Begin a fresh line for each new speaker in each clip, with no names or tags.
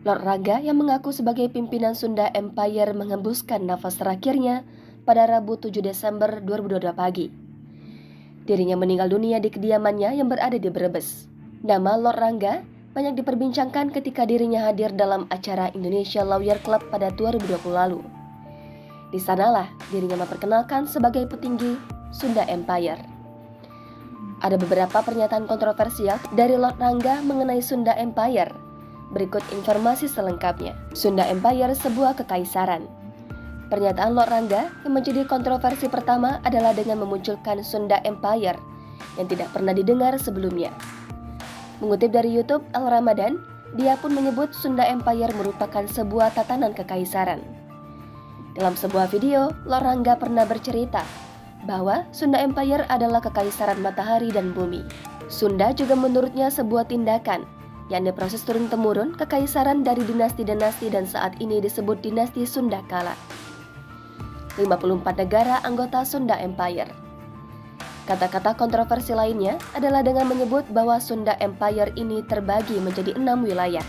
Lord Rangga yang mengaku sebagai pimpinan Sunda Empire menghembuskan nafas terakhirnya pada Rabu 7 Desember 2022 pagi. Dirinya meninggal dunia di kediamannya yang berada di Brebes. Nama Lord Rangga banyak diperbincangkan ketika dirinya hadir dalam acara Indonesia Lawyer Club pada 2020 lalu. Di sanalah dirinya memperkenalkan sebagai petinggi Sunda Empire. Ada beberapa pernyataan kontroversial dari Lord Rangga mengenai Sunda Empire. Berikut informasi selengkapnya. Sunda Empire sebuah kekaisaran. Pernyataan Lord Rangga yang menjadi kontroversi pertama adalah dengan memunculkan Sunda Empire yang tidak pernah didengar sebelumnya. Mengutip dari YouTube Al Ramadan, dia pun menyebut Sunda Empire merupakan sebuah tatanan kekaisaran. Dalam sebuah video, Lord Rangga pernah bercerita bahwa Sunda Empire adalah kekaisaran matahari dan bumi. Sunda juga menurutnya sebuah tindakan, yakni proses turun-temurun kekaisaran dari dinasti-dinasti dan saat ini disebut dinasti Sunda Kala. 54 negara anggota Sunda Empire. Kata-kata kontroversi lainnya adalah dengan menyebut bahwa Sunda Empire ini terbagi menjadi 6 wilayah.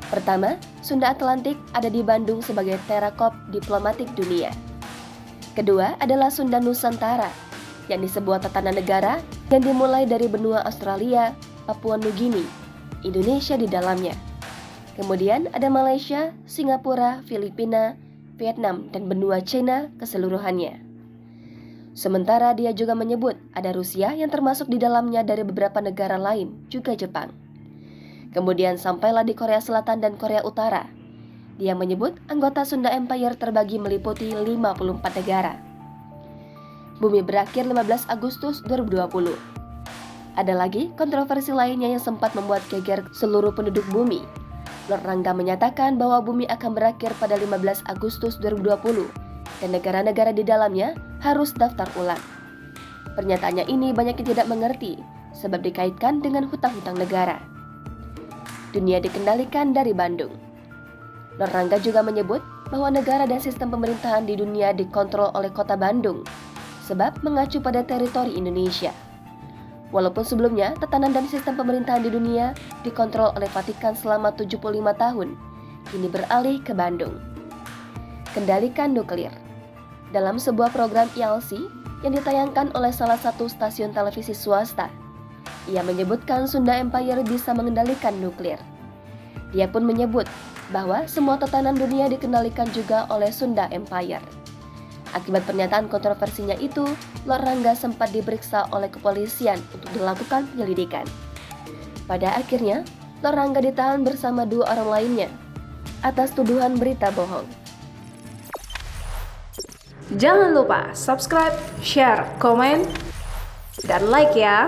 Pertama, Sunda Atlantik ada di Bandung sebagai terakop diplomatik dunia. Kedua adalah Sunda Nusantara, yakni sebuah tatanan negara yang dimulai dari benua Australia, Papua Nugini, Indonesia di dalamnya. Kemudian ada Malaysia, Singapura, Filipina, Vietnam, dan benua Cina keseluruhannya. Sementara dia juga menyebut ada Rusia yang termasuk di dalamnya dari beberapa negara lain, juga Jepang. Kemudian sampailah di Korea Selatan dan Korea Utara. Dia menyebut anggota Sunda Empire terbagi meliputi 54 negara. Bumi berakhir 15 Agustus 2020. Ada lagi kontroversi lainnya yang sempat membuat geger seluruh penduduk bumi. Lord Rangga menyatakan bahwa bumi akan berakhir pada 15 Agustus 2020 dan negara-negara di dalamnya harus daftar ulang. Pernyataannya ini banyak yang tidak mengerti sebab dikaitkan dengan hutang-hutang negara. Dunia dikendalikan dari Bandung. Lord Rangga juga menyebut bahwa negara dan sistem pemerintahan di dunia dikontrol oleh kota Bandung sebab mengacu pada teritori Indonesia. Walaupun sebelumnya tatanan dan sistem pemerintahan di dunia dikontrol oleh Vatikan selama 75 tahun, kini beralih ke Bandung. Kendalikan nuklir. Dalam sebuah program ILC yang ditayangkan oleh salah satu stasiun televisi swasta, ia menyebutkan Sunda Empire bisa mengendalikan nuklir. Dia pun menyebut bahwa semua tatanan dunia dikendalikan juga oleh Sunda Empire. Akibat pernyataan kontroversinya itu, Lord Rangga sempat diperiksa oleh kepolisian untuk dilakukan penyelidikan. Pada akhirnya, Lord Rangga ditahan bersama 2 orang lainnya atas tuduhan berita bohong.
Jangan lupa subscribe, share, komen, dan like ya!